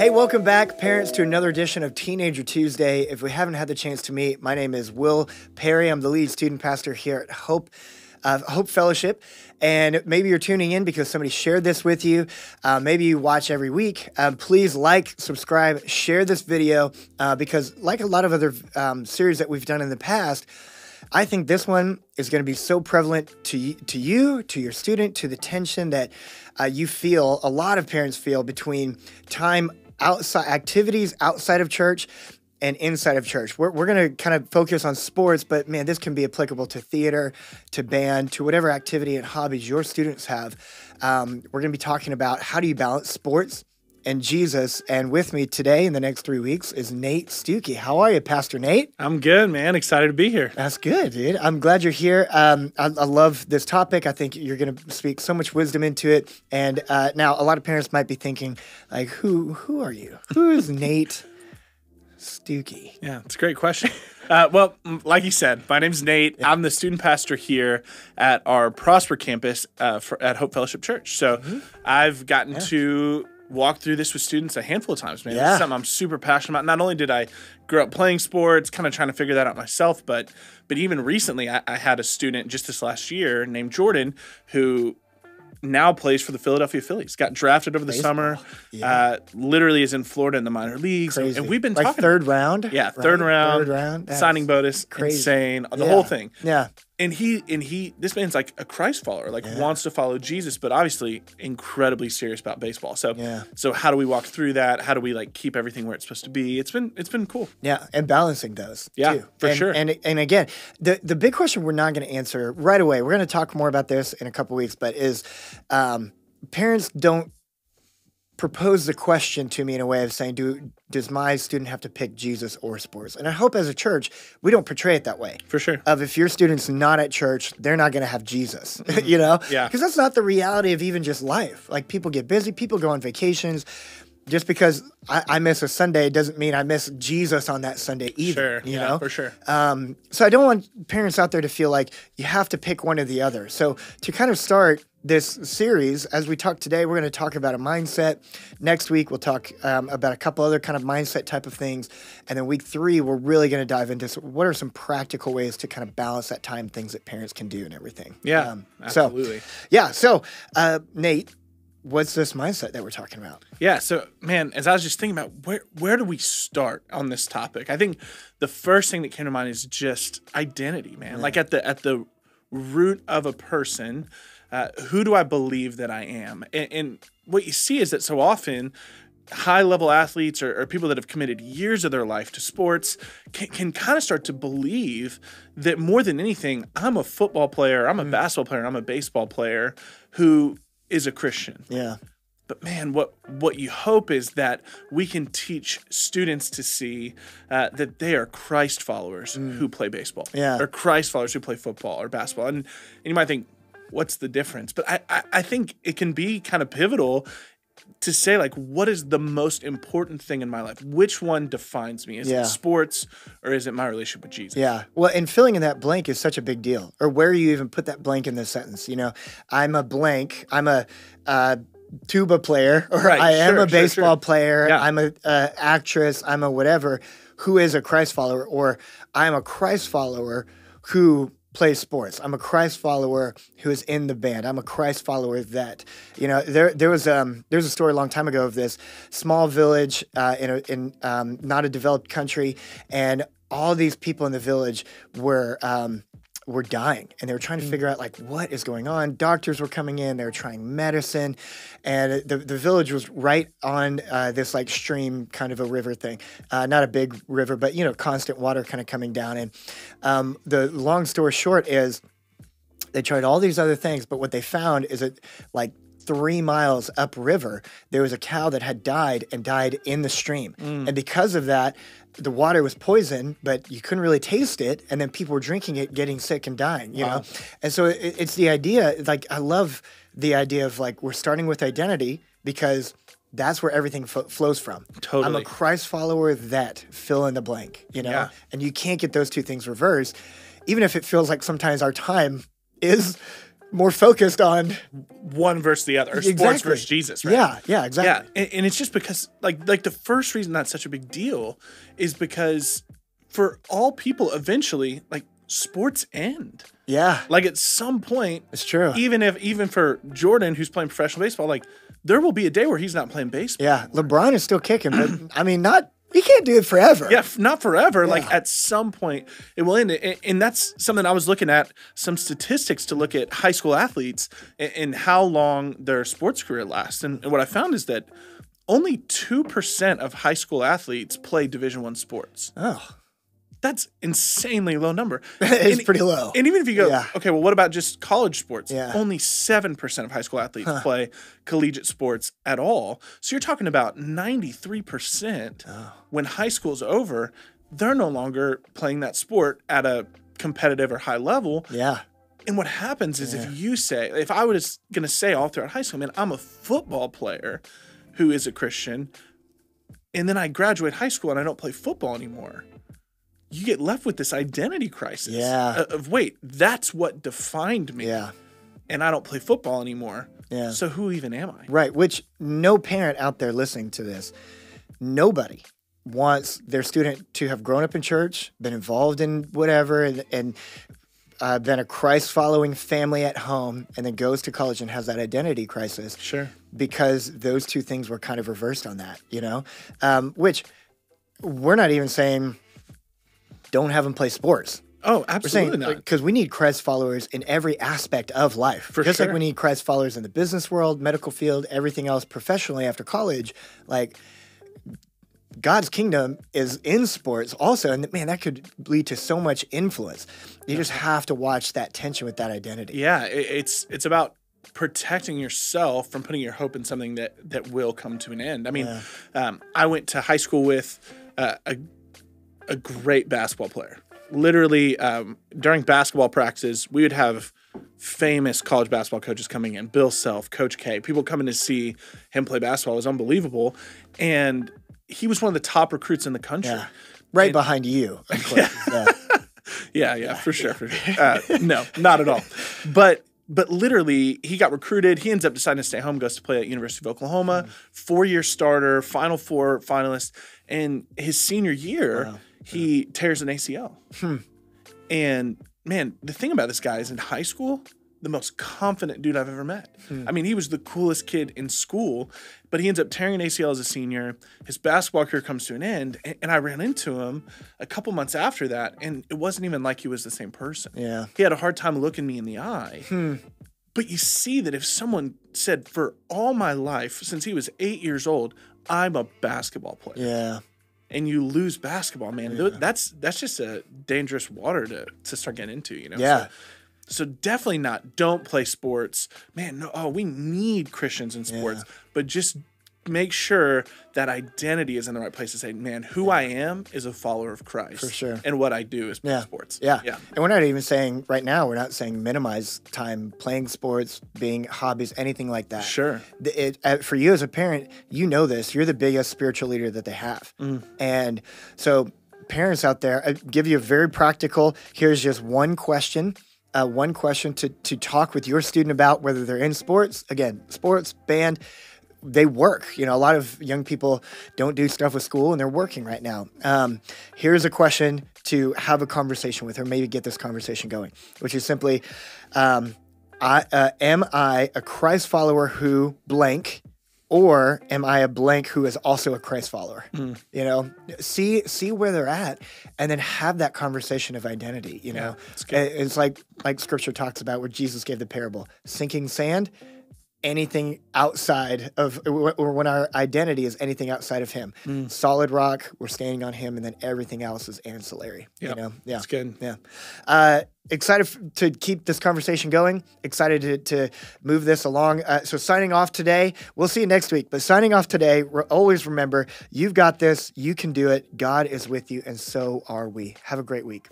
Hey, welcome back, parents, to another edition of Teenager Tuesday. If we haven't had the chance to meet, my name is Will Perry. I'm the lead student pastor here at Hope Fellowship. And maybe you're tuning in because somebody shared this with you. Maybe you watch every week. Please like, subscribe, share this video because like a lot of other series that we've done in the past, I think this one is going to be so prevalent to you, to your student, to the tension that you feel, a lot of parents feel between time outside, activities outside of church and inside of church. We're going to kind of focus on sports, but man, this can be applicable to theater, to band, to whatever activity and hobbies your students have. We're going to be talking about how do you balance sports and Jesus. And with me today in the next 3 weeks is Nate Stuckey. How are you, Pastor Nate? I'm good, man. Excited to be here. That's good, dude. I'm glad you're here. I love this topic. I think you're going to speak so much wisdom into it. And now a lot of parents might be thinking, like, who are you? Who is Nate Stuckey? Yeah, it's a great question. Well, like you said, my name's Nate. Yeah. I'm the student pastor here at our Prosper campus at Hope Fellowship Church. So I've gotten to walk through this with students a handful of times, man. This is something I'm super passionate about. Not only did I grow up playing sports, kind of trying to figure that out myself, but even recently I had a student just this last year named Jordan who now plays for the Philadelphia Phillies. Got drafted over the summer. Yeah. Literally is in Florida in the minor leagues. Crazy. And we've been like talking. Third round? Yeah, third round. That's signing bonus. Crazy. Insane. The whole thing. Yeah. And this man's like a Christ follower, wants to follow Jesus, but obviously incredibly serious about baseball. So how do we walk through that? How do we keep everything where it's supposed to be? It's been cool. Yeah, and balancing those too. For sure. And again, the big question we're not going to answer right away. We're going to talk more about this in a couple weeks, but is parents don't propose the question to me in a way of saying, does my student have to pick Jesus or sports? And I hope as a church, we don't portray it that way. For sure. Of if your student's not at church, they're not going to have Jesus, you know? Yeah. Because that's not the reality of even just life. Like people get busy, people go on vacations. Just because I miss a Sunday doesn't mean I miss Jesus on that Sunday either. Sure. You know? For sure. So I don't want parents out there to feel like you have to pick one or the other. So to kind of start this series, as we talk today, we're going to talk about a mindset. Next week, we'll talk about a couple other kind of mindset type of things. And then week 3, we're really going to dive into what are some practical ways to kind of balance that time, things that parents can do and everything. Yeah, absolutely. So Nate, what's this mindset that we're talking about? Yeah, so man, as I was just thinking about where do we start on this topic? I think the first thing that came to mind is just identity, man. Yeah. Like at the root of a person, who do I believe that I am? And what you see is that so often high-level athletes or people that have committed years of their life to sports can kind of start to believe that more than anything, I'm a football player, I'm a basketball player, I'm a baseball player who is a Christian. Yeah. But man, what you hope is that we can teach students to see that they are Christ followers who play baseball, or Christ followers who play football or basketball. And you might think, what's the difference? But I think it can be kind of pivotal to say, what is the most important thing in my life? Which one defines me? Is it sports or is it my relationship with Jesus? Yeah. Well, and filling in that blank is such a big deal. Or where you even put that blank in the sentence. You know, I'm a blank. I'm a tuba player, or I am a baseball player. Yeah. I'm a actress. I'm a whatever. Who is a Christ follower? Or I'm a Christ follower who plays sports. I'm a Christ follower who is in the band. I'm a Christ follower that, you know, there's a story a long time ago of this small village in not a developed country, and all these people in the village were dying, and they were trying to figure out what is going on. Doctors were coming in, they were trying medicine, and the village was right on this stream, kind of a river thing, not a big river, but constant water kind of coming down. And the long story short is they tried all these other things, but what they found is that 3 miles upriver, there was a cow that had died in the stream. And because of that, the water was poison, but you couldn't really taste it. And then people were drinking it, getting sick and dying, you know? And so it's the idea, I love the idea of we're starting with identity because that's where everything flows from. Totally. I'm a Christ follower that fill in the blank, you know? Yeah. And you can't get those two things reversed, even if it feels like sometimes our time is more focused on one versus the other, or sports versus Jesus, right? Yeah, exactly. Yeah, and it's just because like the first reason that's such a big deal is because for all people, eventually, like sports end. Yeah, like at some point, it's true. Even for Jordan, who's playing professional baseball, like there will be a day where he's not playing baseball. Yeah, LeBron is still kicking, but I mean, he can't do it forever. Yeah, not forever. Yeah. Like at some point it will end. And that's something I was looking at, some statistics to look at high school athletes and how long their sports career lasts. And what I found is that only 2% of high school athletes play Division I sports. Oh. That's insanely low number. It's pretty low. And even if you go, okay, well, what about just college sports? Yeah. Only 7% of high school athletes play collegiate sports at all. So you're talking about 93% when high school's over, they're no longer playing that sport at a competitive or high level. Yeah. And what happens is if I was going to say all throughout high school, man, I'm a football player who is a Christian, and then I graduate high school and I don't play football anymore, you get left with this identity crisis. Yeah. Of wait, that's what defined me. Yeah. And I don't play football anymore. Yeah. So who even am I? Right. Which no parent out there listening to this, nobody wants their student to have grown up in church, been involved in whatever, and been a Christ-following family at home, and then goes to college and has that identity crisis. Sure. Because those two things were kind of reversed on that, which we're not even saying don't have them play sports. Oh, absolutely not. Because we need Christ followers in every aspect of life. Just like we need Christ followers in the business world, medical field, everything else professionally after college. Like, God's kingdom is in sports also. And man, that could lead to so much influence. You just have to watch that tension with that identity. Yeah, it's about protecting yourself from putting your hope in something that will come to an end. I mean, I went to high school with a great basketball player. Literally, during basketball practices, we would have famous college basketball coaches coming in. Bill Self, Coach K. People coming to see him play basketball. It was unbelievable. And he was one of the top recruits in the country. Yeah. Right behind you, of course. Yeah, for sure. No, not at all. But literally, he got recruited. He ends up deciding to stay home, goes to play at University of Oklahoma, 4-year starter, Final Four finalist. And his senior year, he tears an ACL. And man, the thing about this guy is in high school, the most confident dude I've ever met. I mean, he was the coolest kid in school, but he ends up tearing an ACL as a senior. His basketball career comes to an end, and I ran into him a couple months after that, and it wasn't even like he was the same person. Yeah. He had a hard time looking me in the eye. But you see that if someone said, for all my life, since he was 8 years old, I'm a basketball player. Yeah. And you lose basketball, man. Yeah. That's just a dangerous water to start getting into, Yeah. So definitely not. Don't play sports, man. No, we need Christians in sports, but just make sure that identity is in the right place to say, man, who I am is a follower of Christ. For sure. And what I do is play sports. Yeah. And we're not even saying right now, we're not saying minimize time playing sports, being hobbies, anything like that. Sure. For you as a parent, you know this. You're the biggest spiritual leader that they have. And so parents out there, I give you a very practical, here's just one question to talk with your student about, whether they're in sports, again, sports, band, they work. A lot of young people don't do stuff with school and they're working right now. Here's a question to have a conversation with, or maybe get this conversation going, which is simply, am I a Christ follower who blank, or am I a blank who is also a Christ follower? See where they're at, and then have that conversation of identity. It's like Scripture talks about where Jesus gave the parable: sinking sand. Anything outside of, or when our identity is anything outside of Him, solid rock, we're standing on Him, and then everything else is ancillary. That's good. Yeah. Excited to keep this conversation going. Excited to move this along. So signing off today. We'll see you next week. But signing off today, always remember, you've got this. You can do it. God is with you, and so are we. Have a great week.